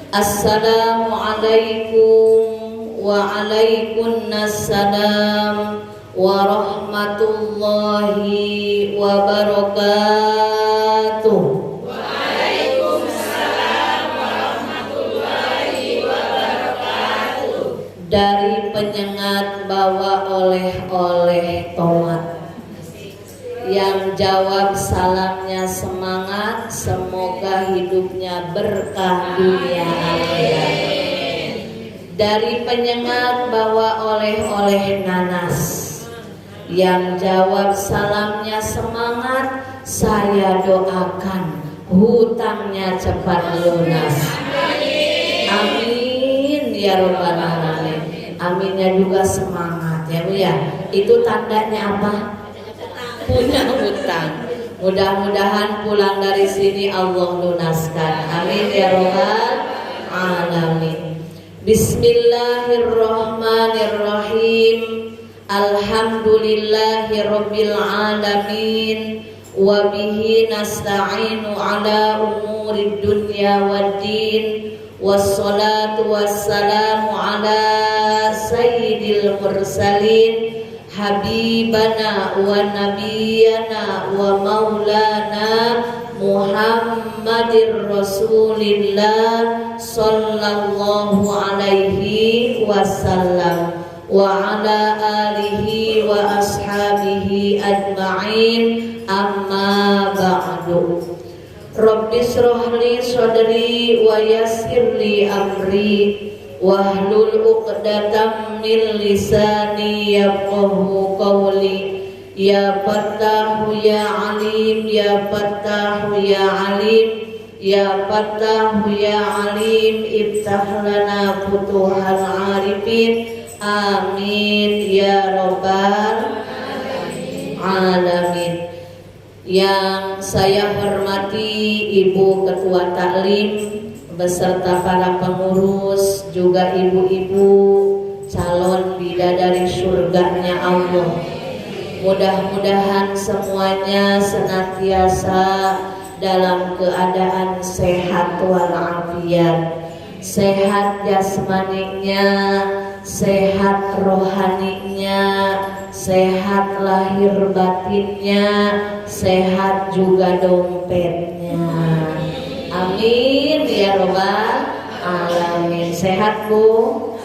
Assalamualaikum waalaikumsalam warahmatullahi wabarakatuh. Waalaikumsalam warahmatullahi wabarakatuh. Dari penyengat bawa oleh-oleh tomat. Yang jawab salamnya semangat, semoga hidupnya berkah dunia akhirat. Dari penyengat bawa oleh-oleh nanas. Yang jawab salamnya semangat, saya doakan hutangnya cepat lunas. Amin ya robbal alamin. Aminnya juga semangat ya Bu ya. Itu tandanya apa? Punya hutang. Mudah-mudahan pulang dari sini Allah lunaskan. Amin ya robbal alamin. Bismillahirrahmanirrahim. Alhamdulillahirabbil alamin. Wa bihi nasta'inu ala umurid dunya waddin. Wassalatu wassalamu ala sayyidil mursalin. Habibana wa nabiyana wa maulana Muhammadir Rasulillah sallallahu alaihi wasallam wa ala alihi wa ashabihi ajma'in, amma ba'du. Rabbi shrah li sadri wa yassir li amri wahlul 'uqdatam min lisani yafqahu qawli. Ya Fattahu ya Alim, ya Fattahu ya Alim, ya Fattahu ya Alim, iftah lana futuhal arifin. Amin ya robbal alamin. Yang saya hormati Ibu Ketua Taklim beserta para pengurus, juga ibu-ibu calon bidadari surganya Allah. Mudah-mudahan semuanya senantiasa dalam keadaan sehat walafiat, sehat jasmaninya, sehat rohaninya, sehat lahir batinnya, sehat juga dompetnya. Amin ya robbal alamin. Sehat Bu?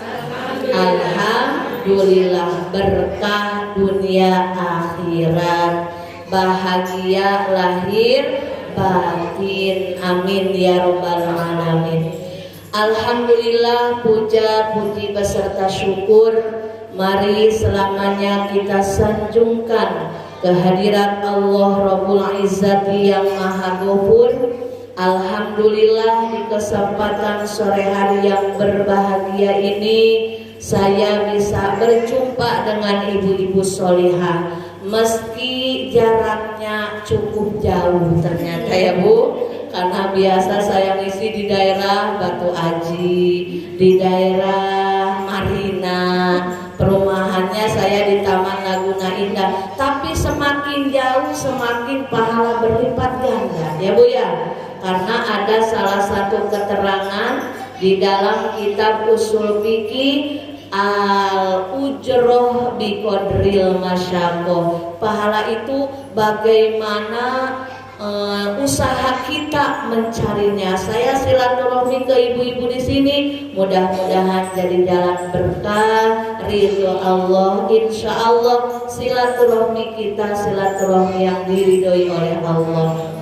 Alhamdulillah, berkah dunia akhirat, bahagia lahir batin. Amin ya robbal alamin. Alhamdulillah, puja puji beserta syukur mari selamanya kita sanjungkan kehadirat Allah Rabbul Izzati yang Maha Ghafur. Alhamdulillah, di kesempatan sore hari yang berbahagia ini saya bisa berjumpa dengan ibu-ibu solihah, meski jaraknya cukup jauh ternyata ya Bu. Karena biasa saya ngisi di daerah Batu Aji, di daerah Marina, perumahannya saya di Taman Laguna Indah. Tapi semakin jauh semakin pahala berlipat ganda ya Bu ya. Karena ada salah satu keterangan di dalam kitab usul fikih, al-ujroh biqadril masyaqah. Pahala itu bagaimana usaha kita mencarinya. Saya silaturahmi ke ibu-ibu di sini, mudah-mudahan jadi jalan berkah, ridho Allah. Insya Allah silaturahmi kita silaturahmi yang diridhoi oleh Allah.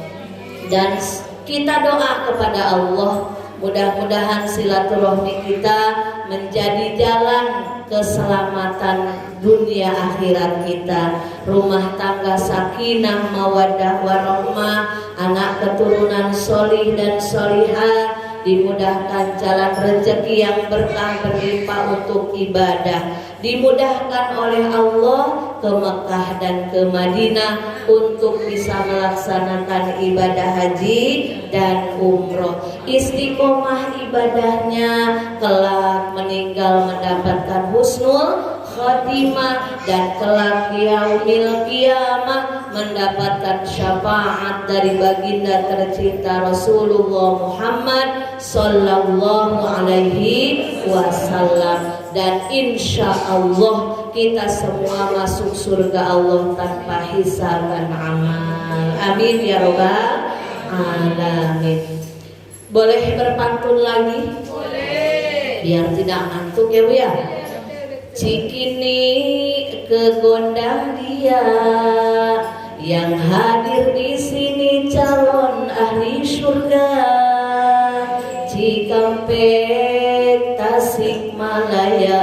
Dan kita doa kepada Allah, mudah-mudahan silaturahmi kita menjadi jalan keselamatan dunia akhirat kita, rumah tangga sakinah mawaddah warahmah, anak keturunan solih dan solihah, dimudahkan jalan rezeki yang berkah berlimpah untuk ibadah, dimudahkan oleh Allah ke Mekah dan ke Madinah untuk bisa melaksanakan ibadah haji dan umroh. Istiqomah ibadahnya, kelak meninggal mendapatkan husnul khatimah, dan kelak yaumil qiyamah mendapatkan syafaat dari baginda tercinta Rasulullah Muhammad sallallahu alaihi wasallam. Dan insya Allah kita semua masuk surga Allah tanpa hisab dan amal. Amin ya robbal alamin. Boleh berpantun lagi? Boleh. Biar tidak ngantuk ya Bu ya. Cikini kegondang dia yang hadir di sini calon ahli surga. Cikampek Tasikmalaya,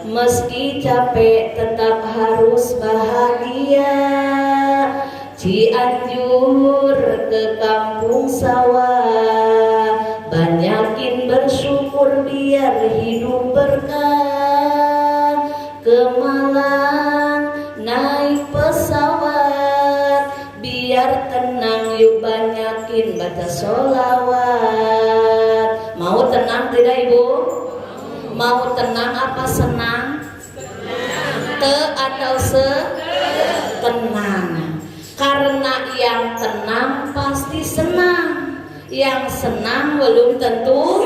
meski capek tetap harus bahagia. Cianjur ke kampung sawah, banyakin bersyukur biar hidup berkah. Ke Malang naik pesawat, biar tenang yuk banyakin baca sholawat. Mau tenang tidak Ibu? Mau tenang apa senang? Te atau se? Tenang. Karena yang tenang pasti senang, yang senang belum tentu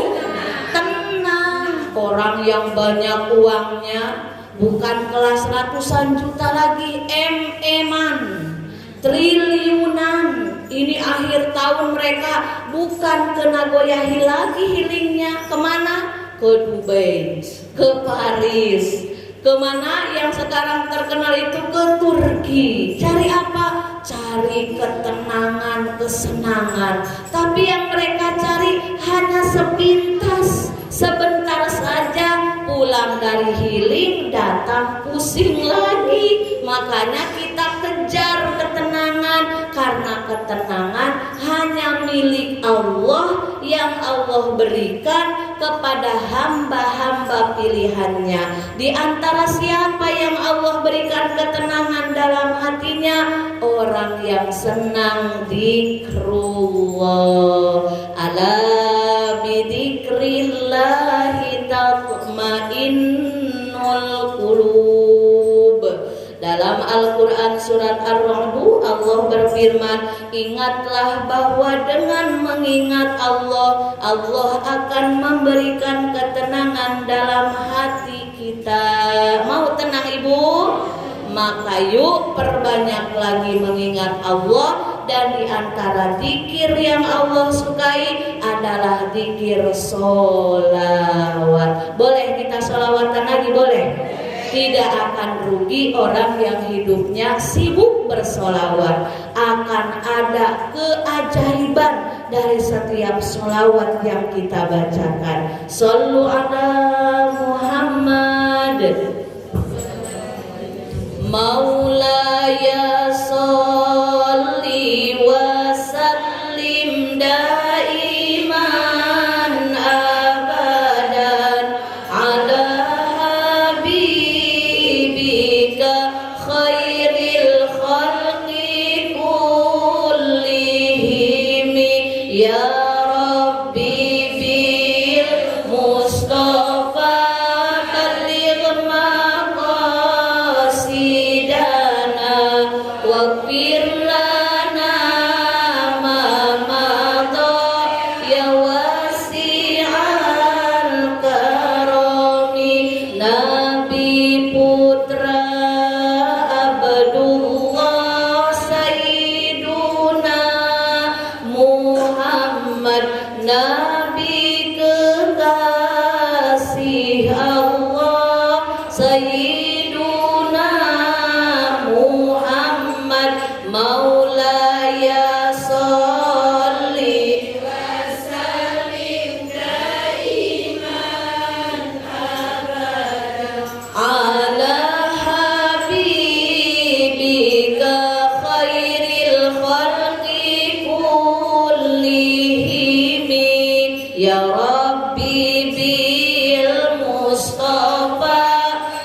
tenang. Orang yang banyak uangnya bukan kelas ratusan juta lagi, M-man, triliunan. Ini akhir tahun mereka bukan ke Nagoya lagi healingnya, kemana? Ke Dubai, ke Paris. Kemana yang sekarang terkenal itu? Ke Turki. Cari apa? Cari ketenangan, kesenangan. Tapi yang mereka cari hanya sepintas, sebentar saja. Pulang dari healing datang pusing lagi. Makanya kita kejar ketenangan, karena ketenangan hanya milik Allah, yang Allah berikan kepada hamba-hamba pilihannya. Di antara siapa yang Allah berikan ketenangan dalam hatinya? Orang yang senang zikrullah. Ala bidzikrillahi tatma'innul qulub. Dalam Al-Quran surat Ar-Ra'd Allah berfirman, ingatlah bahwa dengan mengingat Allah, Allah akan memberikan ketenangan dalam hati kita. Mau tenang Ibu? Maka yuk perbanyak lagi mengingat Allah. Dan di antara zikir yang Allah sukai adalah zikir sholawat. Boleh kita sholawatan lagi? Boleh? Tidak akan rugi orang yang hidupnya sibuk bersolawat. Akan ada keajaiban dari setiap solawat yang kita bacakan. Shollu ala Muhammad. Maulaya sholli wa sallim daiman abadan ala habibika khairil khalqi kullihim ya Rabbi bil Mustafa balligh maqasidana waghfir lana ma madha ya wasi'al karami. Nabi putra Abdullah Sayyiduna Muhammad, Nabi kekasih Allah Sayyiduna Muhammad. Maulaya sholli wa sallim daiman abadan ala habibika khairil khalqi kullihim ya Rabbi bil Mustafa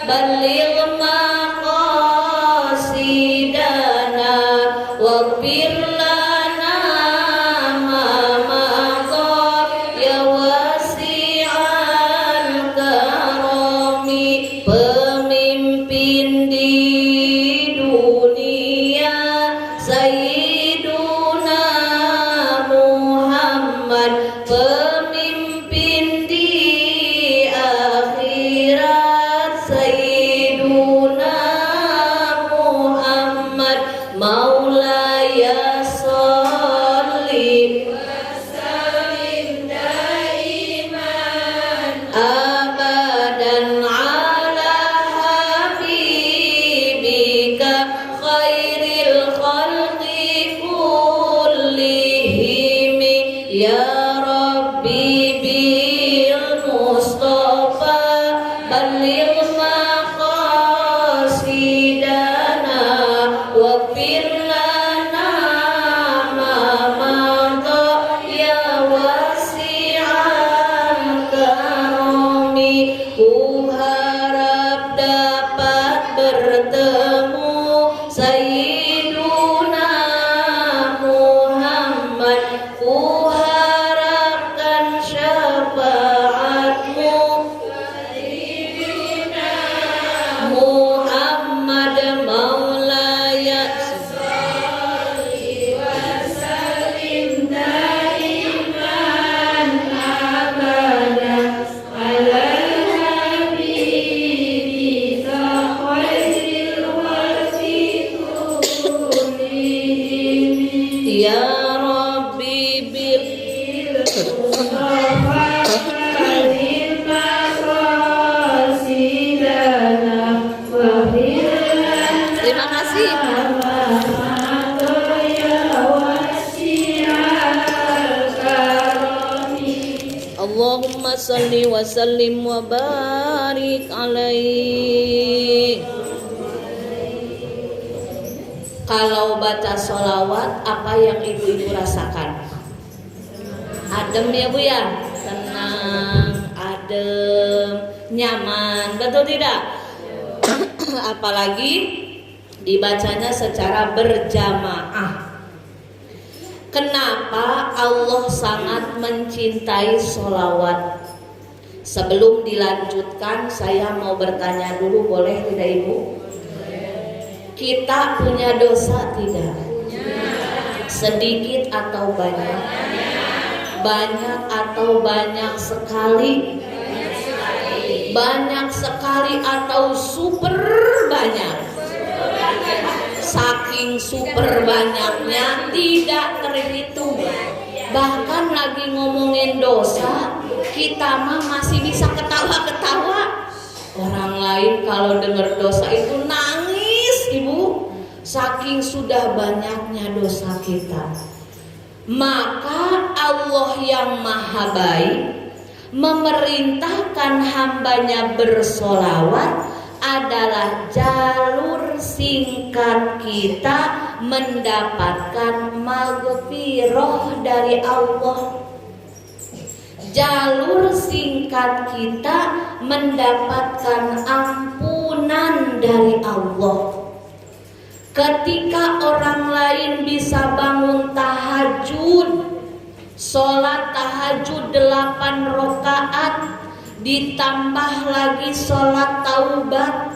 balligh maqasidana waghfir lana ma madha ya wasi'al karami. Bil Mustafa balil maqasidana waghfir lana ma madha ya wasi'al karami. Ku harap dapat bertemu Sayyiduna Muhammad. Ku harapkan syafaatmu Muhammad maulaya salli wa sallim daiman abadan ala habibi khairil wasitullihim. Ya Rabbi bil terima kasih. Allahumma salli wa sallim wa barik alaihi. Kalau baca sholawat, apa yang ibu-ibu rasakan? Adem ya Bu ya? Tenang, adem, nyaman, betul tidak? Apalagi dibacanya secara berjamaah. Kenapa Allah sangat mencintai sholawat? Sebelum dilanjutkan, saya mau bertanya dulu, boleh tidak Ibu? Kita punya dosa tidak? Sedikit atau banyak? Banyak atau banyak sekali? Banyak sekali atau super banyak? Saking super banyaknya tidak terhitung. Bahkan lagi ngomongin dosa, kita mah masih bisa ketawa-ketawa. Orang lain kalau dengar dosa itu nangis, Ibu. Saking sudah banyaknya dosa kita. Maka Allah yang maha baik memerintahkan hambanya bersolawat adalah jalur singkat kita mendapatkan maghfirah dari Allah. Jalur singkat kita mendapatkan ampunan dari Allah. Ketika orang lain bisa bangun tahajud, sholat tahajud 8 rakaat, ditambah lagi sholat taubat,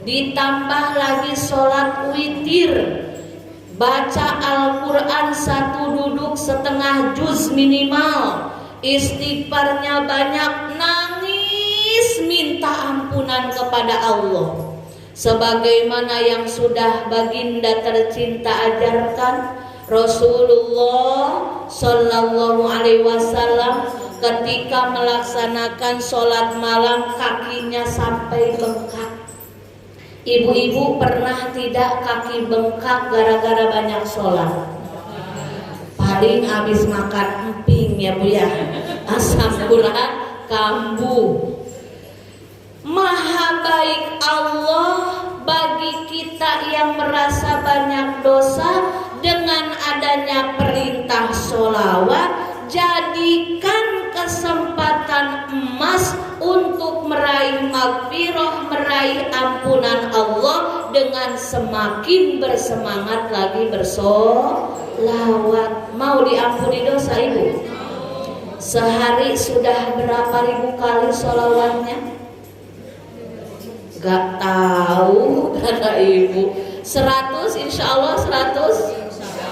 ditambah lagi sholat witir, baca Al-Quran 1 duduk setengah juz minimal, istighfarnya banyak, nangis minta ampunan kepada Allah. Sebagaimana yang sudah baginda tercinta ajarkan, Rasulullah Shallallahu Alaihi Wasallam ketika melaksanakan sholat malam kakinya sampai bengkak. Ibu-ibu pernah tidak kaki bengkak gara-gara banyak sholat? Paling habis makan emping ya Bu ya, asam urat kambuh. Maha baik Allah bagi kita yang merasa banyak dosa. Dengan adanya perintah sholawat, jadikan kesempatan emas untuk meraih maghfirah, meraih ampunan Allah dengan semakin bersemangat lagi bersolawat. Mau diampuni dosa Ibu? Sehari sudah berapa ribu kali sholawatnya? Gak tahu kata Ibu. 100 insya Allah 100.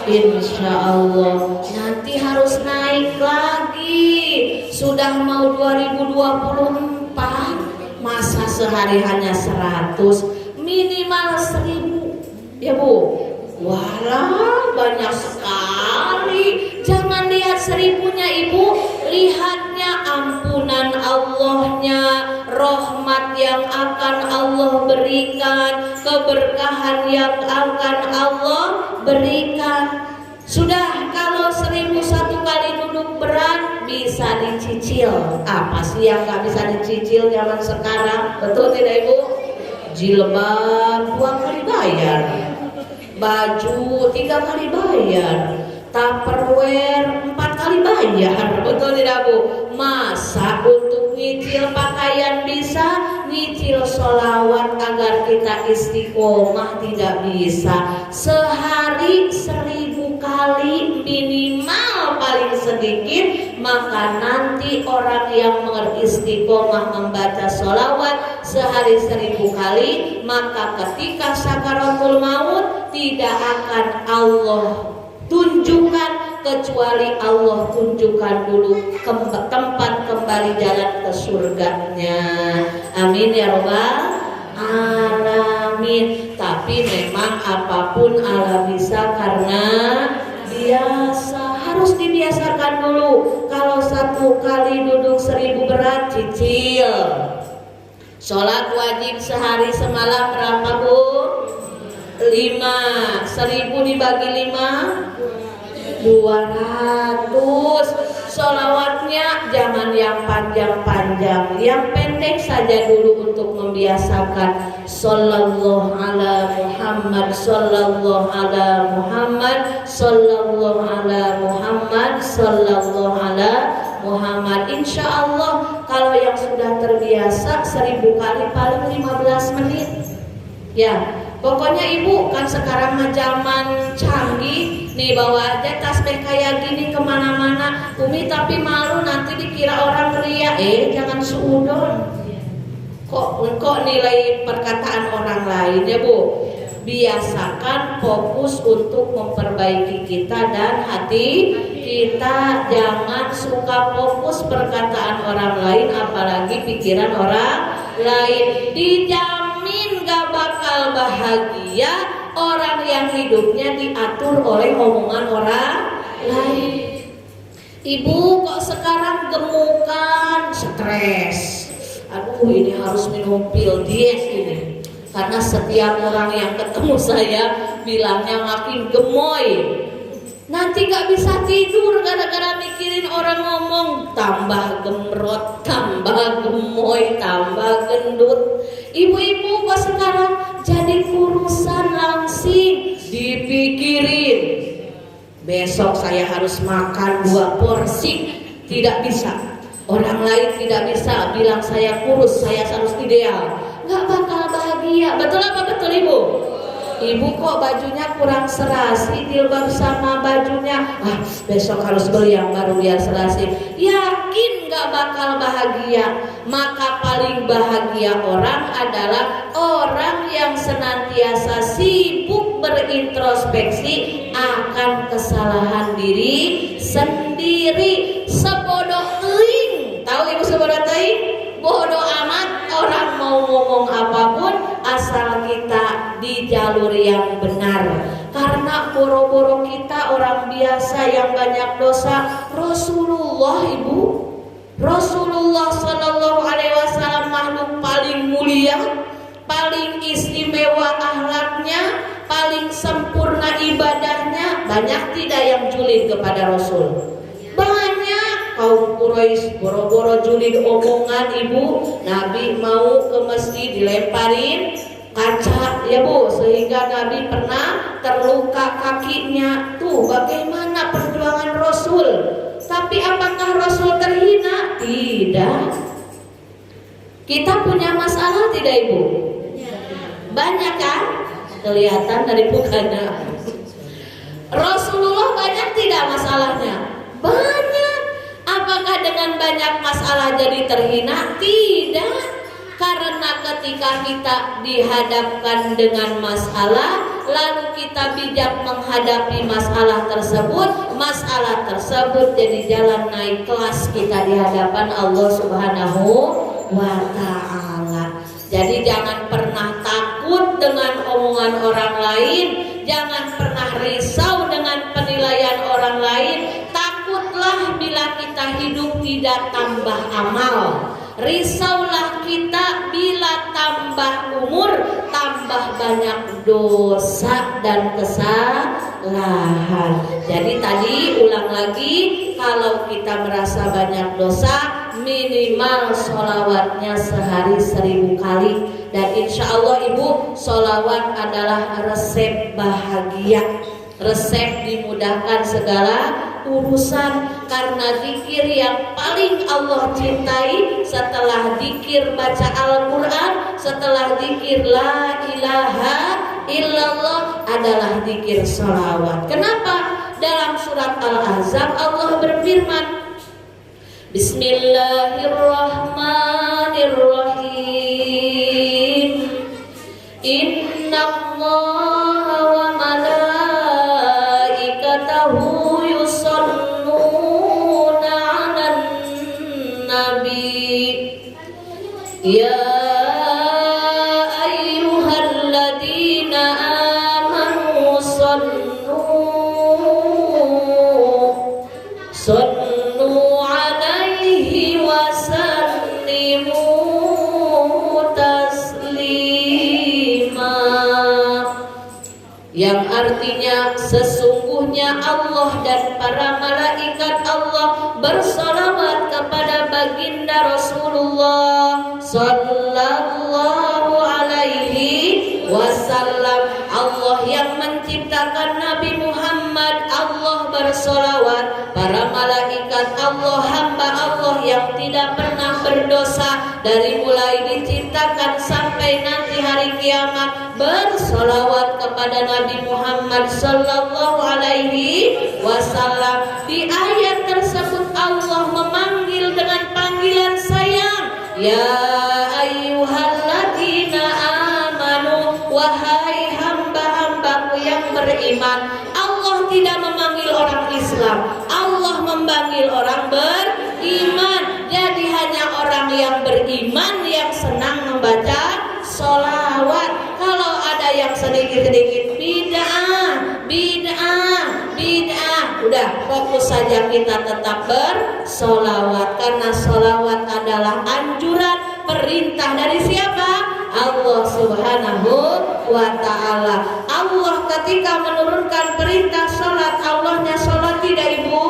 Insya Allah nanti harus naik lagi. Sudah mau 2024, masa sehari hanya 100, minimal 1000 ya Bu. Walah banyak sekali. Jangan lihat 1000-nya Ibu, lihatnya ampunan Allahnya, rahmat yang akan Allah berikan, keberkahan yang akan Allah berikan. Sudah kalau 1001 kali duduk berat bisa dicicil. Apa sih yang nggak bisa dicicil zaman sekarang? Betul tidak Ibu? Jilbab 2 kali bayar, baju 3 kali bayar, Tupperware 4 kali bayar. Betul tidak Bu? Masa untuk nyicil pakaian bisa, nyicil sholawat agar kita istiqomah tidak bisa? Sehari 1000 kali minimal paling sedikit. Maka nanti orang yang beristiqomah membaca sholawat sehari 1000 kali, maka ketika sakaratul maut tidak akan Allah tunjukkan, kecuali Allah tunjukkan dulu tempat kembali jalan ke surganya. Amin ya robbal alamin. Tapi memang apapun Allah bisa karena biasa. Harus dibiasakan dulu. Kalau 1 kali duduk 1000 berat, cicil. Sholat wajib sehari semalam berapa Bu? 5. 1000 dibagi 5, 200. Sholawatnya jangan yang panjang-panjang, yang pendek saja dulu untuk membiasakan. Sallallahu ala Muhammad, sallallahu ala Muhammad, sallallahu ala Muhammad, sallallahu ala Muhammad. Insya Allah kalau yang sudah terbiasa 1000 kali paling 15 menit. Ya, pokoknya Ibu kan sekarang mah zaman canggih nih, bawa aja tasbih kayak gini kemana-mana. Umi tapi malu nanti dikira orang ria. Jangan suudon. Kok nilai perkataan orang lain ya Bu? Biasakan fokus untuk memperbaiki kita dan hati kita. Jangan suka fokus perkataan orang lain, apalagi pikiran orang lain. Dijamin gak bakal bahagia orang yang hidupnya diatur oleh omongan orang lain. Ibu kok sekarang gemukan, stres. Aduh, ini harus minum pil diet ini. Karena setiap orang yang ketemu saya bilangnya makin gemoy. Nanti gak bisa tidur gara-gara mikirin orang ngomong. Tambah gemrot, tambah gemoy, tambah gendut. Ibu-ibu kok sekarang jadi kurusan langsing. Dipikirin, besok saya harus makan 2 porsi. Tidak bisa. Orang lain tidak bisa bilang saya kurus, saya harus ideal. Gak bakal bahagia. Betul apa betul Ibu? Ibu kok bajunya kurang serasi, jilbab sama bajunya. Besok harus beli yang baru biar serasi. Yakin gak bakal bahagia. Maka paling bahagia orang adalah orang yang senantiasa sibuk berintrospeksi akan kesalahan diri sendiri. Sebodoh teing. Tahu Ibu sebodoh teing? Bodoh amat orang mau ngomong apapun asal kita di jalur yang benar. Karena boro-boro kita orang biasa yang banyak dosa. Rasulullah Ibu, Rasulullah Sallallahu Alaihi Wasallam makhluk paling mulia, paling istimewa akhlaknya, paling sempurna ibadahnya. Banyak tidak yang julid kepada Rasul? Banyak. Kaum Quraisy boro-boro julid omongan Ibu. Nabi mau ke masjid dilemparin kaca ya Bu, sehingga Nabi pernah terluka kakinya. Tuh bagaimana perjuangan Rasul. Tapi apakah Rasul terhina? Tidak. Kita punya masalah tidak Ibu? Banyak kan? Kelihatan dari mukanya. Rasulullah banyak tidak masalahnya? Banyak. Apakah dengan banyak masalah jadi terhina? Tidak. Karena ketika kita dihadapkan dengan masalah, lalu kita bijak menghadapi masalah tersebut jadi jalan naik kelas kita di hadapan Allah Subhanahu wa Ta'ala. Jadi jangan pernah takut dengan omongan orang lain, jangan pernah risau dengan penilaian orang lain. Takutlah bila kita hidup tidak tambah amal. Risaulah kita bila tambah umur, tambah banyak dosa dan kesalahan. Jadi tadi ulang lagi, kalau kita merasa banyak dosa, minimal sholawatnya sehari 1000 kali. Dan insya Allah ibu, sholawat adalah resep bahagia, resep dimudahkan segala urusan. Karena zikir yang paling Allah cintai setelah zikir baca Al-Quran, setelah zikir la ilaha illallah adalah zikir sholawat. Kenapa? Dalam surat Al-Ahzab Allah berfirman, Bismillahirrahmanirrahim. Innallaha wa malaikatahu yusalluna 'alan nabi. Ya ayyuhalladzina amanu sallu 'alaihi wa sallimu taslima. Yang artinya sesungguhnya Allah dan para malaikat Allah bersalawat kepada baginda Rasulullah sallallahu alaihi wasallam. Allah yang menciptakan Nabi Muhammad, Allah bersalawat. Para malaikat Allah, hamba Allah yang tidak pernah berdosa dari mulai diciptakan sampai nanti hari kiamat, bersalawat kepada Nabi Muhammad sallallahu alaihi wasallam. Di ayat tersebut Allah memanggil dengan panggilan sayang, ya ayyuhalladzina amanu, wahai hamba-hambaku yang beriman. Allah tidak memanggil orang Islam, Allah memanggil orang beriman. Jadi hanya orang yang beriman yang senang membaca sholawat. Kalau ada yang sedikit-sedikit bid'ah, udah fokus saja kita tetap bersolawat. Karena solawat adalah anjuran, perintah dari siapa? Allah subhanahu wa ta'ala. Allah ketika menurunkan perintah sholat, Allahnya sholat tidak ibu?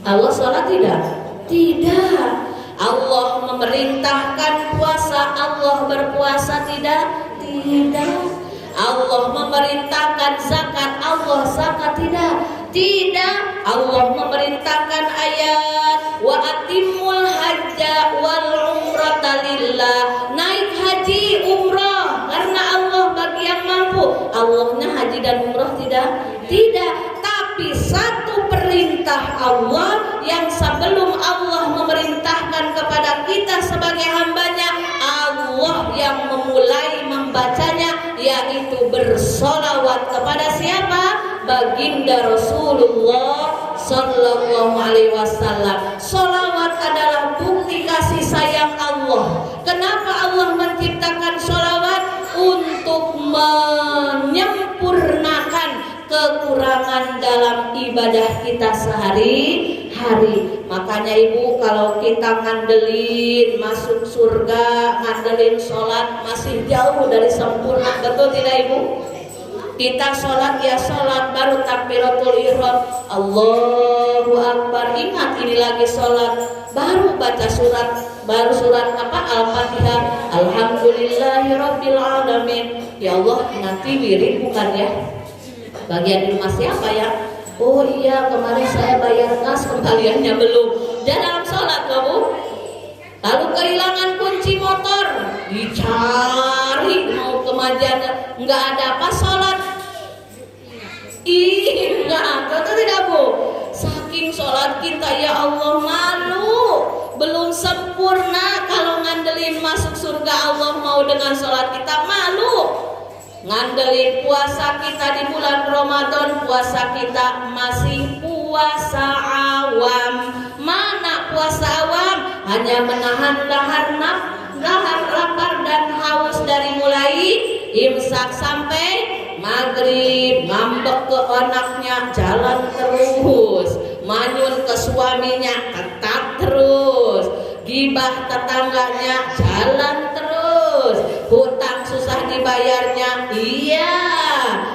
Allah sholat tidak? Tidak. Allah memerintahkan puasa, Allah berpuasa tidak? Tidak. Allah memerintahkan zakat, Allah zakat tidak? Tidak. Allah memerintahkan ayat wa atimul hajja wal umrata lillah, naik haji umrah karena Allah bagi yang mampu. Allahnya haji dan umrah tidak? Tidak. Tapi satu perintah Allah yang sebelum Allah memerintahkan kepada kita sebagai hambanya, Allah yang memulai membacanya, yaitu bersolawat kepada siapa? Baginda Rasulullah sallallahu alaihi wasallam. Solawat adalah bukti kasih sayang Allah. Kenapa Allah menciptakan solawat? Untuk menyempurnakan kekurangan dalam ibadah kita sehari-hari. Makanya ibu, kalau kita ngandelin masuk surga, ngandelin sholat masih jauh dari sempurna, betul tidak ibu? Kita sholat ya sholat, baru takbiratul ihram, Allahu Akbar, ingat ini lagi sholat, baru baca surat, baru surat apa? Al-Fatihah, Alhamdulillahirabbil alamin. Ya Allah, nanti wirid bukan ya? Bagian di rumah siapa ya? Oh iya, kemarin saya bayar kas, kembaliannya belum. Dan dalam sholat kamu, lalu kehilangan kunci motor, dicari mau kemana, nggak ada, pas sholat ingat, betul tidak bu? Saking sholat kita ya Allah malu, belum sempurna. Kalau ngandelin masuk surga Allah mau dengan sholat kita malu. Ngandelin puasa kita di bulan Ramadan, puasa kita masih puasa awam. Mana puasa awam? Hanya menahan lahar lapar dan haus dari mulai imsak sampai maghrib, ngambek ke anaknya jalan terus, manyun ke suaminya tetap terus, gibah tetangganya jalan terus, hutang susah dibayarnya, iya,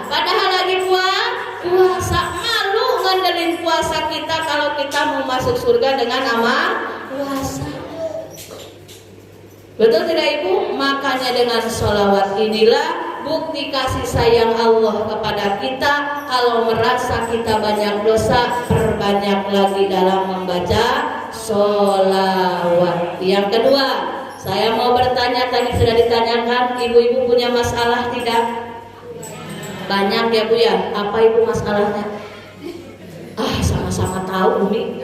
padahal lagi puasa, malu ngandelin puasa kita kalau kita mau masuk surga dengan amal puasa. Betul tidak Ibu? Makanya dengan sholawat inilah bukti kasih sayang Allah kepada kita. Kalau merasa kita banyak dosa, perbanyak lagi dalam membaca sholawat. Yang kedua, saya mau bertanya, tadi sudah ditanyakan, ibu-ibu punya masalah tidak? Banyak ya Bu ya. Apa Ibu masalahnya? Sama-sama tahu Umi.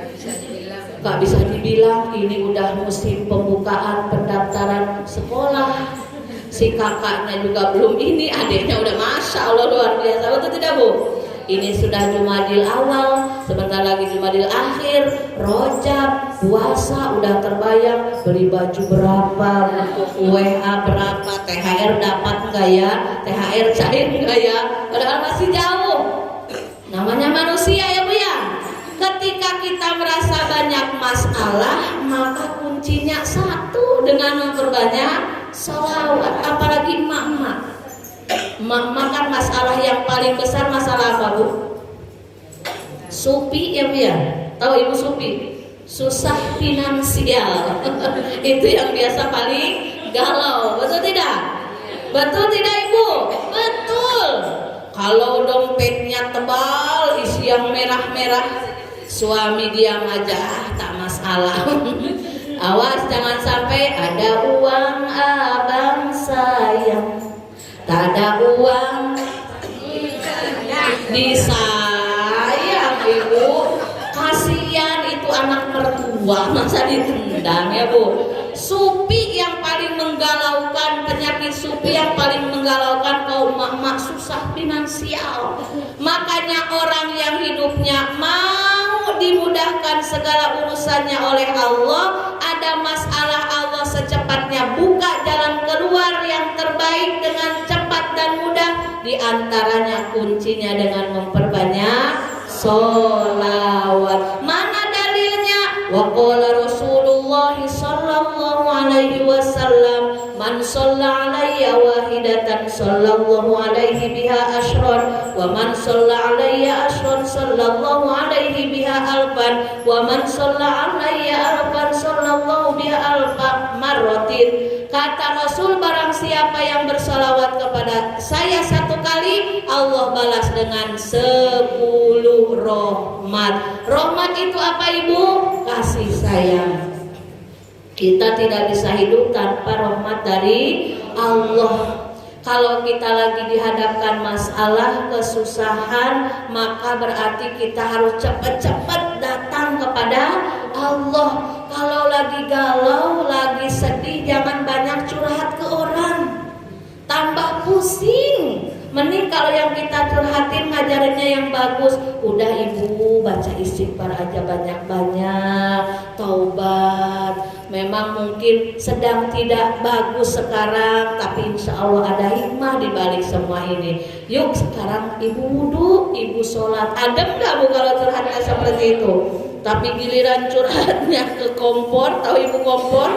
Gak bisa dibilang, ini udah musim pembukaan pendaftaran sekolah. Si kakaknya juga belum ini, adiknya udah Masya Allah luar biasa. Betul tidak Bu? Ini sudah Jumadil awal, sebentar lagi Jumadil akhir, Rojab, puasa udah terbayang, beli baju berapa, WA berapa, THR dapat enggak ya, THR cair enggak ya, padahal masih jauh. Namanya manusia ya Bu ya. Ketika kita merasa banyak masalah, maka kuncinya satu, dengan memperbanyak sholawat. Apalagi emak-emak. Emak-emak kan masalah yang paling besar masalah apa Bu? Supi ya Bu ya. Tahu Ibu Supi? Susah finansial. Itu yang biasa paling galau. Betul tidak? Betul tidak Ibu? Betul. Kalau dompetnya tebal, isi yang merah-merah, suami diam aja, tak masalah. Awas jangan sampai ada uang abang sayang, tak ada uang disayang Ibu. Kasihan itu anak mertua, masa ditendang ya Bu. Supi yang paling menggalaukan, penyakit supi yang paling menggalaukan kaum emak-emak, susah finansial. Makanya orang yang hidupnya mau dimudahkan segala urusannya oleh Allah, ada masalah Allah secepatnya buka jalan keluar yang terbaik dengan cepat dan mudah. Di antaranya kuncinya dengan memperbanyak sholawat. Mana dalilnya? Wa qala Rasulullah sallallahu alaihi wasallam, man shalla alayya wahidatan sallallahu alaihi biha asyran, wa man shalla alayya asyran sallallahu alaihi biha alfan, wa man shalla alayya alfan sallallahu biha alfa marratin. Kata Rasul, barang siapa yang bersolawat kepada saya satu kali, Allah balas dengan 10 rahmat. Rahmat itu apa Ibu? Kasih sayang. Kita tidak bisa hidup tanpa rahmat dari Allah. Kalau kita lagi dihadapkan masalah, kesusahan, maka berarti kita harus cepat-cepat datang kepada Allah. Kalau lagi galau, lagi sedih, jangan banyak curhat ke orang, tambah pusing. Mending kalau yang kita curhatin ngajarinnya yang bagus. Udah Ibu baca istighfar aja banyak-banyak, taubat. Memang mungkin sedang tidak bagus sekarang, tapi insya Allah ada hikmah di balik semua ini. Yuk sekarang Ibu wudhu, Ibu sholat. Adem gak Bu kalau curhatnya seperti itu? Tapi giliran curhatnya ke kompor, tahu Ibu kompor?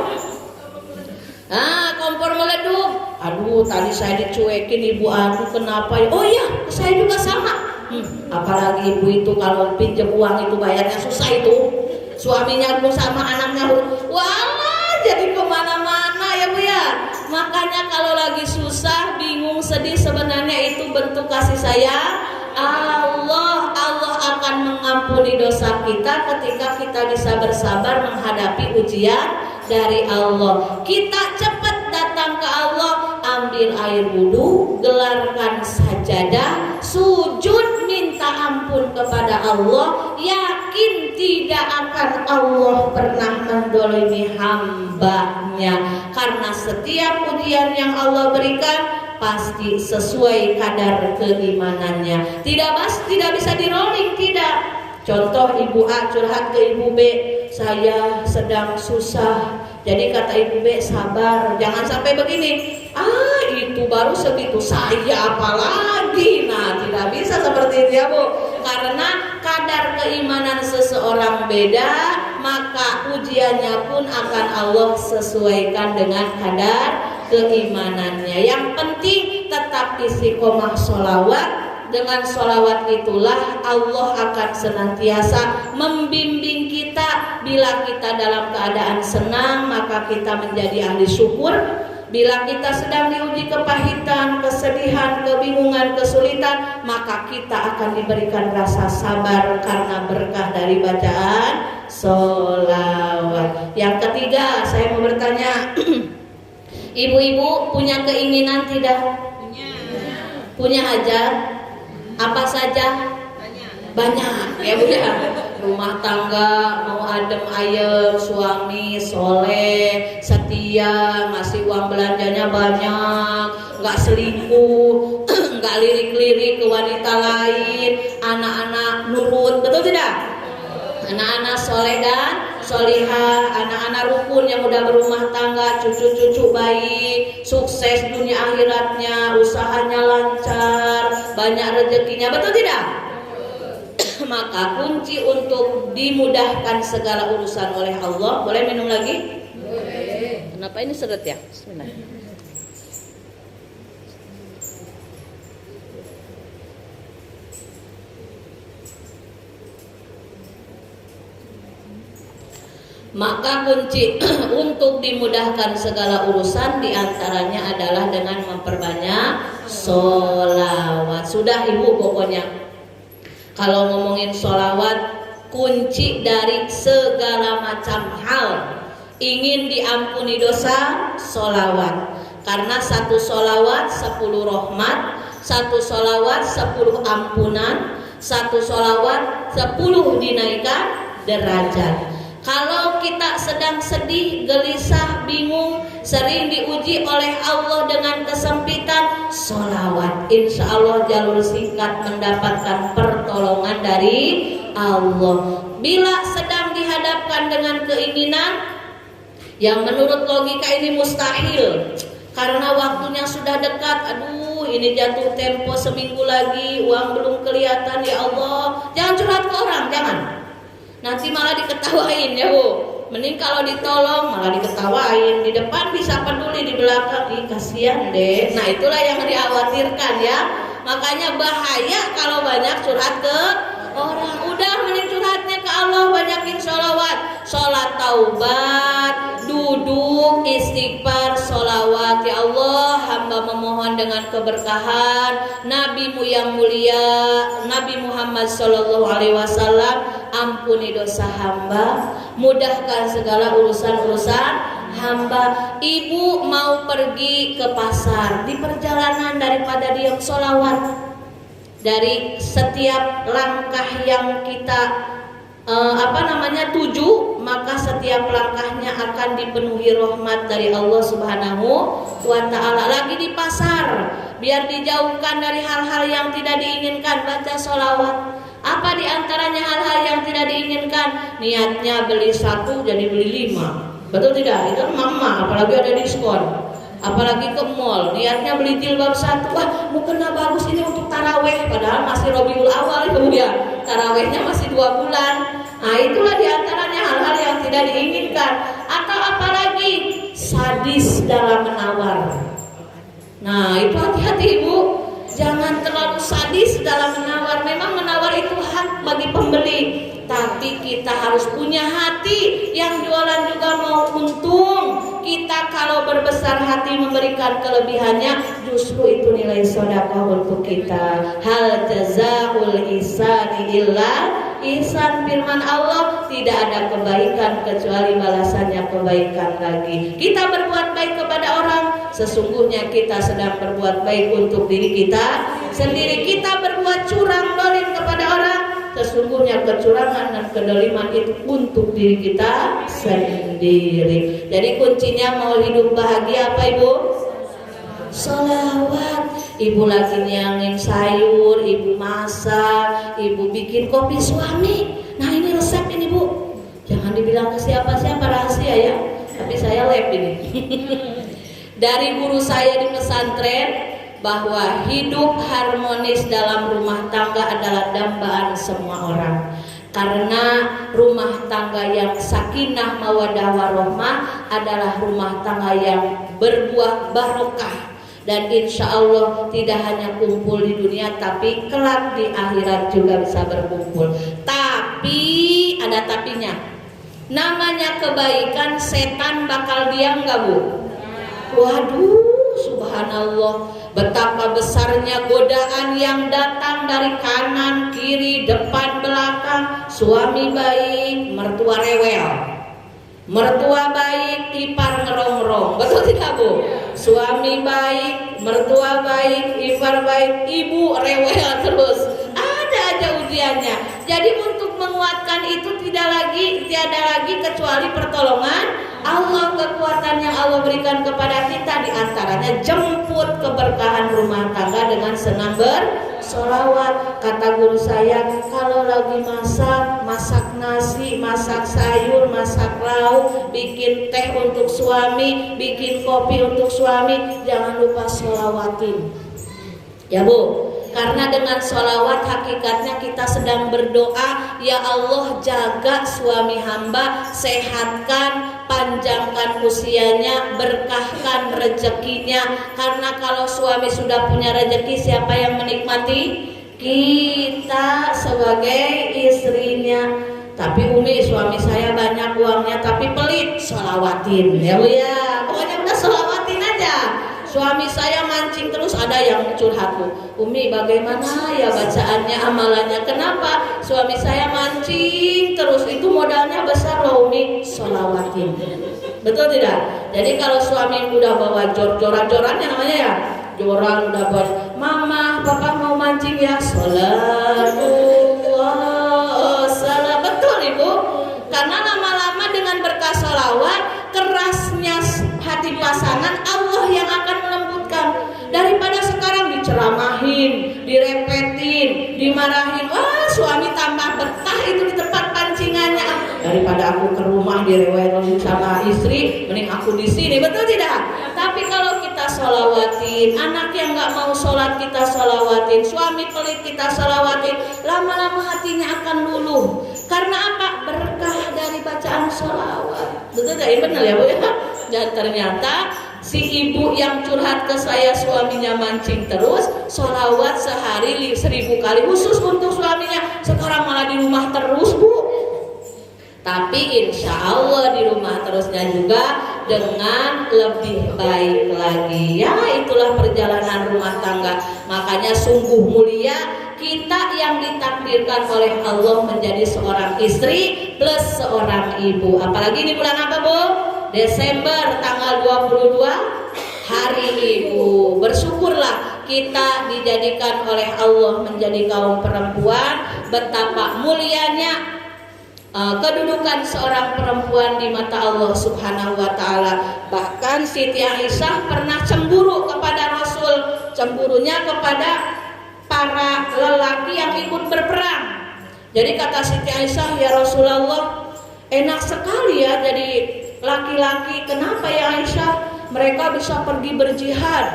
Kompor meleduk. Aduh, tadi saya dicuekin Ibu, aduh kenapa ya? Oh iya, saya juga sama. Apalagi Ibu itu kalau pinjam uang itu bayarnya susah itu. Suaminya belum sama anaknya belum. Wah, jadi kemana-mana ya Bu ya. Makanya kalau lagi susah, bingung, sedih, sebenarnya itu bentuk kasih sayang Allah. Allah akan mengampuni dosa kita ketika kita bisa bersabar menghadapi ujian dari Allah. Kita cepat datang ke Allah, ambil air wudhu, gelarkan sajadah, sujud minta ampun kepada Allah, yakin tidak akan Allah pernah mendolimi hambanya, karena setiap ujian yang Allah berikan pasti sesuai kadar keimanannya. Tidak bisa dirolling, tidak. Contoh Ibu A curhat ke Ibu B, saya sedang susah. Jadi kata Ibu B, sabar, jangan sampai begini. Itu baru segitu, saya apalagi. Nah, tidak bisa seperti itu ya Bu. Karena kadar keimanan seseorang beda, maka ujiannya pun akan Allah sesuaikan dengan kadar keimanannya. Yang penting tetap istiqomah sholawat. Dengan sholawat itulah Allah akan senantiasa membimbing kita. Bila kita dalam keadaan senang, maka kita menjadi ahli syukur. Bila kita sedang diuji kepahitan, kesedihan, kebingungan, kesulitan, maka kita akan diberikan rasa sabar karena berkah dari bacaan sholawat. Yang ketiga, saya mau bertanya, ibu-ibu punya keinginan tidak? Punya hajat? Apa saja? Banyak ya Bu ya. Rumah tangga mau adem ayem, suami soleh, setia, ngasih uang belanjanya banyak, nggak selingkuh, nggak lirik-lirik ke wanita lain, anak-anak nurut, betul tidak? Anak-anak soleh dan solihah, anak-anak rukun yang udah berumah tangga, cucu-cucu baik, sukses dunia akhiratnya, usahanya lancar, banyak rezekinya, betul tidak? Maka kunci untuk dimudahkan segala urusan oleh Allah. Boleh minum lagi? Boleh. Kenapa ini seret ya? Bismillah. Maka kunci untuk dimudahkan segala urusan diantaranya adalah dengan memperbanyak sholawat. Sudah ibu pokoknya. Kalau ngomongin sholawat, kunci dari segala macam hal. Ingin diampuni dosa, sholawat. Karena satu sholawat 10 rahmat, satu sholawat 10 ampunan, satu sholawat 10 dinaikkan derajat. Kalau kita sedang sedih, gelisah, bingung, sering diuji oleh Allah dengan kesempitan, sholawat, insya Allah jalur singkat mendapatkan pertolongan dari Allah. Bila sedang dihadapkan dengan keinginan yang menurut logika ini mustahil, karena waktunya sudah dekat, aduh ini jatuh tempo seminggu lagi, uang belum kelihatan, ya Allah, jangan curhat ke orang, jangan. Nanti malah diketawain ya Bu. Mending kalau ditolong malah diketawain. Di depan bisa peduli, di belakang ih kasihan deh. Nah itulah yang dikhawatirkan ya. Makanya bahaya kalau banyak curhat ke orang. Udah mending curhatnya ke Allah, banyakin sholawat. Sholat taubat, duduk, istighfar, sholawat. Ya Allah, hamba memohon dengan keberkahan Nabi-Mu yang mulia, Nabi Muhammad SAW, ampuni dosa hamba, mudahkan segala urusan-urusan hamba. Ibu mau pergi ke pasar, di perjalanan daripada diam sholawat. Dari setiap langkah yang kita tuju, maka setiap langkahnya akan dipenuhi rahmat dari Allah Subhanahu wa ta'ala. Lagi di pasar, biar dijauhkan dari hal-hal yang tidak diinginkan, baca sholawat. Apa diantaranya hal-hal yang tidak diinginkan? Niatnya beli 1 jadi beli 5, betul tidak? Itu mama, apalagi ada diskon. Apalagi ke mall, niatnya beli jilbab 1, wah mukena bagus ini untuk taraweh, padahal masih Rabiul Awal itu ya, tarawehnya masih 2 bulan. Nah itulah diantaranya hal-hal yang tidak diinginkan. Atau apalagi sadis dalam menawar. Nah itu hati-hati ibu, jangan terlalu sadis dalam menawar. Memang menawar itu hak bagi pembeli, tapi kita harus punya hati. Yang jualan juga mau untung. Kita kalau berbesar hati memberikan kelebihannya, justru itu nilai sedekah untuk kita. Hal jazaul ihsani illa ihsan, firman Allah, tidak ada kebaikan kecuali balasannya kebaikan lagi. Kita berbuat baik kepada orang, sesungguhnya kita sedang berbuat baik untuk diri kita sendiri. Kita berbuat curang, dolim kepada orang, sesungguhnya kecurangan dan kedoliman itu untuk diri kita sendiri. Jadi kuncinya mau hidup bahagia apa ibu? Sholawat. Ibu lagi nyangin sayur, ibu masak, ibu bikin kopi suami. Nah ini resep ini bu, jangan dibilang ke siapa-siapa, rahasia ya, tapi saya lab ini. Dari guru saya di pesantren, bahwa hidup harmonis dalam rumah tangga adalah dambaan semua orang. Karena rumah tangga yang sakinah mawaddah warahmah adalah rumah tangga yang berbuah barokah. Dan insya Allah tidak hanya kumpul di dunia, tapi kelak di akhirat juga bisa berkumpul. Tapi ada tapinya. Namanya kebaikan, setan bakal diam gak Bu? Waduh, subhanallah, betapa besarnya godaan yang datang dari kanan, kiri, depan, belakang. Suami baik, mertua rewel. Mertua baik, ipar ngerongrong. Betul tidak Bu? Suami baik, mertua baik, ipar baik, ibu rewel terus. Ada aja ujiannya. Jadi untuk menguatkan itu tiada lagi kecuali pertolongan Allah. Kekuatan yang Allah berikan kepada kita diantaranya jemput keberkahan rumah tangga dengan senang bersolawat. Kata guru saya, kalau lagi masak nasi, masak sayur, masak lauk, bikin teh untuk suami, bikin kopi untuk suami, jangan lupa sholawatin. Ya Bu, karena dengan sholawat hakikatnya kita sedang berdoa, ya Allah jaga suami hamba, sehatkan, panjangkan usianya, berkahkan rezekinya. Karena kalau suami sudah punya rezeki, siapa yang menikmati? Kita sebagai istrinya. Tapi Umi, suami saya banyak uangnya tapi pelit, sholawatin ya Bu ya. Pokoknya udah sholawatin aja. Suami saya mancing terus, ada yang curhat Bu, Umi bagaimana ya bacaannya, amalannya? Kenapa? Suami saya mancing terus, itu modalnya besar loh Umi. Sholawatin. Betul tidak? Jadi kalau suami udah bawa joran-jorannya namanya ya, joran udah buat mama, papa mau mancing ya, sholatullah salam. Betul Ibu? Karena lama-lama dengan berkah sholawat, kerasnya hati pasangan Allah yang akan melembutkan. Daripada sekarang diceramahin, direpetin, dimarahin, wah suami tambah betah itu di tempat pancingannya. Daripada aku ke rumah direwelin sama istri, mending aku di sini. Betul tidak? Tapi kalau kita sholawatin, anak yang nggak mau sholat kita sholawatin, suami pelit kita sholawatin, lama-lama hatinya akan luluh. Karena apa? Berkah dari bacaan sholawat. Betul tidak? Benar ya Bu ya? Dan ternyata si ibu yang curhat ke saya, suaminya mancing terus, sholawat sehari 1000 kali khusus untuk suaminya. Sekarang malah di rumah terus Bu. Tapi insya Allah di rumah terusnya juga dengan lebih baik lagi. Ya itulah perjalanan rumah tangga. Makanya sungguh mulia kita yang ditakdirkan oleh Allah menjadi seorang istri plus seorang ibu. Apalagi di bulan apa Bu? Desember tanggal 22 Hari Ibu. Bersyukurlah kita dijadikan oleh Allah menjadi kaum perempuan. Betapa mulianya kedudukan seorang perempuan di mata Allah Subhanahu wa taala. Bahkan Siti Aisyah pernah cemburu kepada Rasul, cemburunya kepada para lelaki yang ikut berperang. Jadi kata Siti Aisyah, ya Rasulullah, enak sekali ya jadi laki-laki. Kenapa ya Aisyah? Mereka bisa pergi berjihad,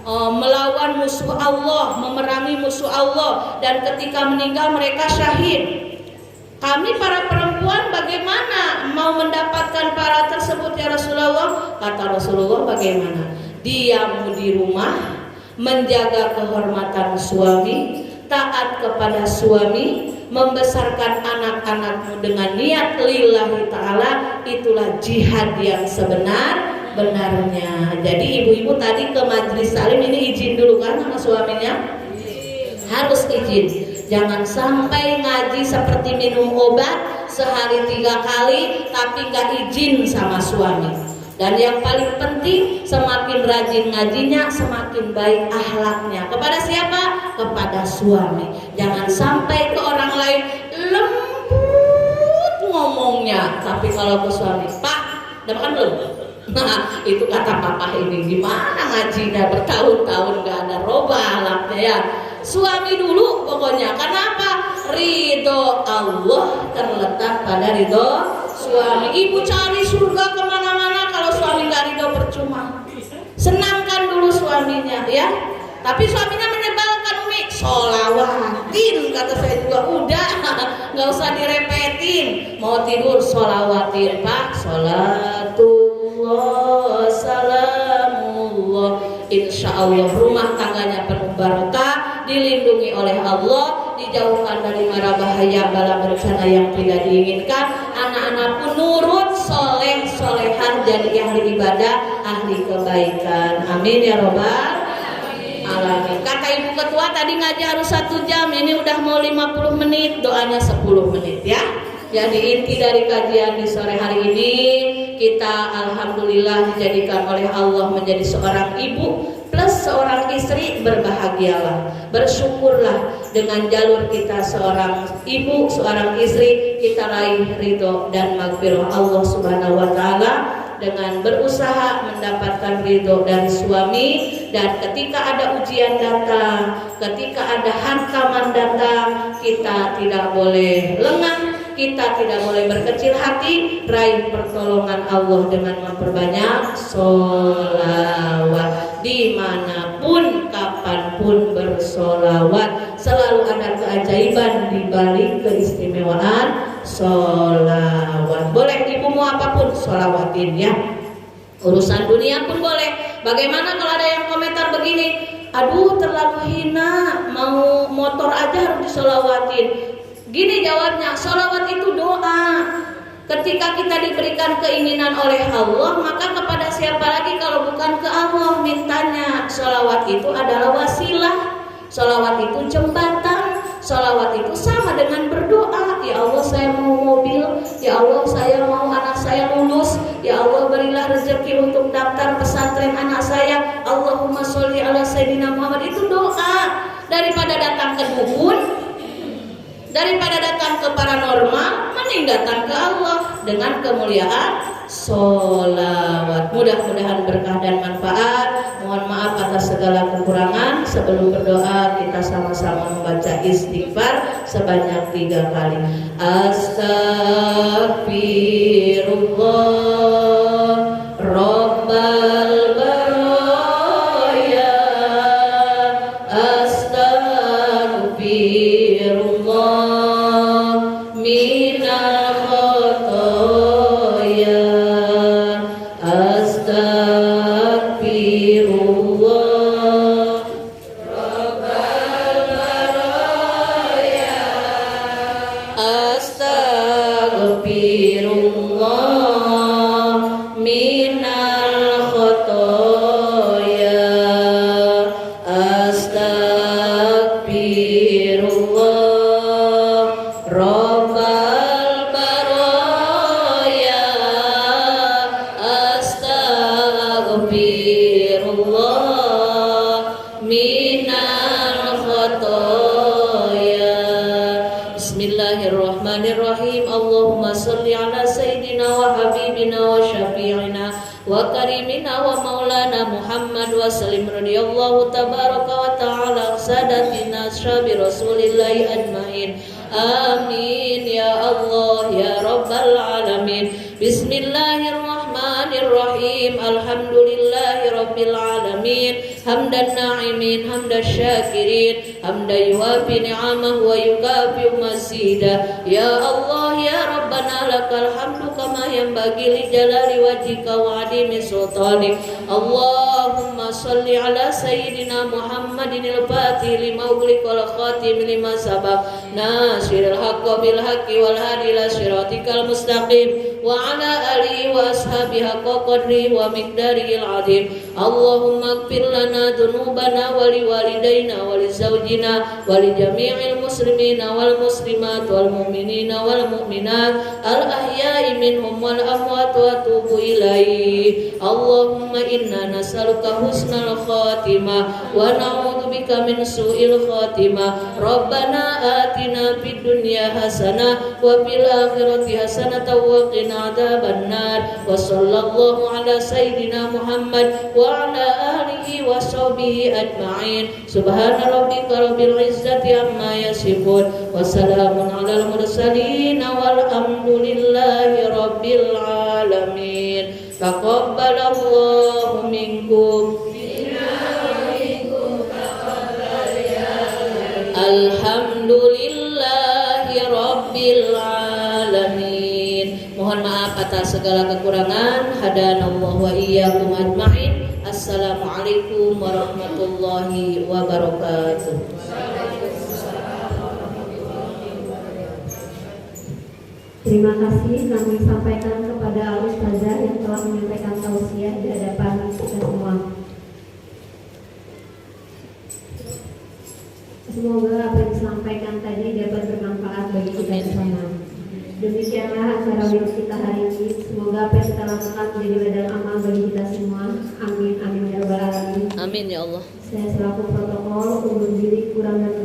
melawan musuh Allah, memerangi musuh Allah, dan ketika meninggal mereka syahid. Kami para perempuan bagaimana mau mendapatkan pahala tersebut ya Rasulullah? Kata Rasulullah, bagaimana? Diam di rumah, menjaga kehormatan suami, taat kepada suami, membesarkan anak-anakmu dengan niat lillahi ta'ala. Itulah jihad yang sebenar-benarnya. Jadi ibu-ibu tadi ke majelis salim ini izin dulu kan sama suaminya? Harus izin. Jangan sampai ngaji seperti minum obat, sehari 3 kali tapi gak izin sama suami. Dan yang paling penting, semakin rajin ngajinya, semakin baik akhlaknya. Kepada siapa? Kepada suami. Jangan sampai ke orang lain lembut ngomongnya, tapi kalau ke suami, Pak, udah makan belum? Nah, itu kata papa ini, gimana ngajinya bertahun-tahun gak ada roba akhlaknya ya. Suami dulu pokoknya. Kenapa? Ridho Allah terletak pada ridho suami. Ibu cari surga kemana-mana, kalau suami gak ridho percuma. Senangkan dulu suaminya ya. Tapi suaminya menyebalkan Umi, sholawat sholawatin, kata saya juga udah, nggak usah direpetin. Mau tidur sholawatin Pak, sholatullah salamullah. Insya Allah rumah tangganya penuh barokah, dilindungi oleh Allah, dijauhkan dari mara bahaya bala bencana yang tidak diinginkan. Anak-anak pun nurut, soleh, solehan, jadi ahli ibadah, ahli kebaikan. Amin ya robbal alamin. Kata ibu ketua tadi ngaji harus 1 jam, ini udah mau 50 menit, doanya 10 menit ya. Jadi inti dari kajian di sore hari ini, kita alhamdulillah dijadikan oleh Allah menjadi seorang ibu plus seorang istri. Berbahagialah, bersyukurlah dengan jalur kita seorang ibu, seorang istri, kita raih ridho dan maghfirah Allah Subhanahu wa taala dengan berusaha mendapatkan ridho dari suami. Dan ketika ada ujian datang, ketika ada hantaman datang, kita tidak boleh lengah, kita tidak boleh berkecil hati, raih pertolongan Allah dengan memperbanyak sholawat. Dimanapun, kapanpun bersolawat, selalu ada keajaiban di balik keistimewaan sholawat. Boleh ibu mau apapun sholawatin ya. Urusan dunia pun boleh. Bagaimana kalau ada yang komentar begini, aduh terlalu hina, mau motor aja harus disolawatin. Gini jawabnya, sholawat itu doa. Ketika kita diberikan keinginan oleh Allah, maka kepada siapa lagi kalau bukan ke Allah mintanya. Sholawat itu adalah wasilah, sholawat itu jembatan, sholawat itu sama dengan berdoa. Ya Allah saya mau mobil, ya Allah saya mau anak saya lulus, ya Allah berilah rezeki untuk daftar pesantren anak saya. Allahumma sholli ala sayyidina Muhammad. Itu doa. Daripada datang ke dukun, daripada datang ke paranormal, mending datang ke Allah dengan kemuliaan sholawat. Mudah-mudahan berkah dan manfaat. Mohon maaf atas segala kekurangan. Sebelum berdoa kita sama-sama membaca istighfar sebanyak 3 kali. Astaghfirullah Rabbal baraya, astaghfirullah minal khotoya, astaghfirullah Rabbal baraya, astaghfirullah minal khotoya, astaghfirullah Rabbal baraya, astaghfirullah minal khotoya. Bismillahirrahmanirrahim. Allahumma salli ala sayyidina wa habibina wa syafi'ina wa karimina wa maulana Muhammad wa sallim radhiyallahu tabaraka wa ta'ala sadatina syabi rasulillahi ajmain. Amin ya Allah ya rabbal alamin. Bismillahirrahmanirrahim. Alhamdulillahi rabbil alamin. Hamdan na'imin, hamdan syakirin, hamdan yuwafi ni'amah wa yukafi masida. Ya Allah ya Rabbana lakal hamdu kama yanbaghi li jalali wajhika wa adimi sultanik. Allahumma salli ala sayyidina Muhammadin al-fatih lima ughliqa wal khatim lima sabaq nasiril haqqi bil haqqi wal hadi ila siratikal mustaqim wa ala alihi wa ashabihi haqqa qadri wa miqdaril azim. Allahumma ighfir lana dhunubana wa li walidayna wa li zawjina wa li jami'il muslimina wal muslimat wal mu'minina wal mu'minat al ahya'i minhum wal amwat wa tubu ilaihi. Allahumma inna nas'aluka husnal khatimah wa na'udzubika min su'il khatimah. Rabbana atina fid dunya hasanah wa fil akhirati hasanah wa qina adzaban nar. Wa sallallahu ala sayyidina Muhammad wa ala alihi wa sahbihi ajma'in. Subhana rabbika rabbil izzati amma yasifun wa salamun alal mursalin walhamdulillahi rabbil alamin. Taqabbalallahu minkum. Alhamdulillah. Mohon maaf atas segala kekurangan. Hadanallahu wa iyyakum ajmain. Assalamualaikum warahmatullahi wabarakatuh. Terima kasih kami sampaikan kepada Ustazah yang telah menyampaikan tausiah di hadapan kita semua. Semoga apa yang disampaikan tadi dapat bermanfaat bagi kita bersama. Demikianlah acara wib kita hari ini. Semoga apa yang kita lakukan menjadi ladang amal bagi kita semua. Amin amin ya rabbal alamin. Amin ya Allah. Saya selaku protokol undur diri, kurang dan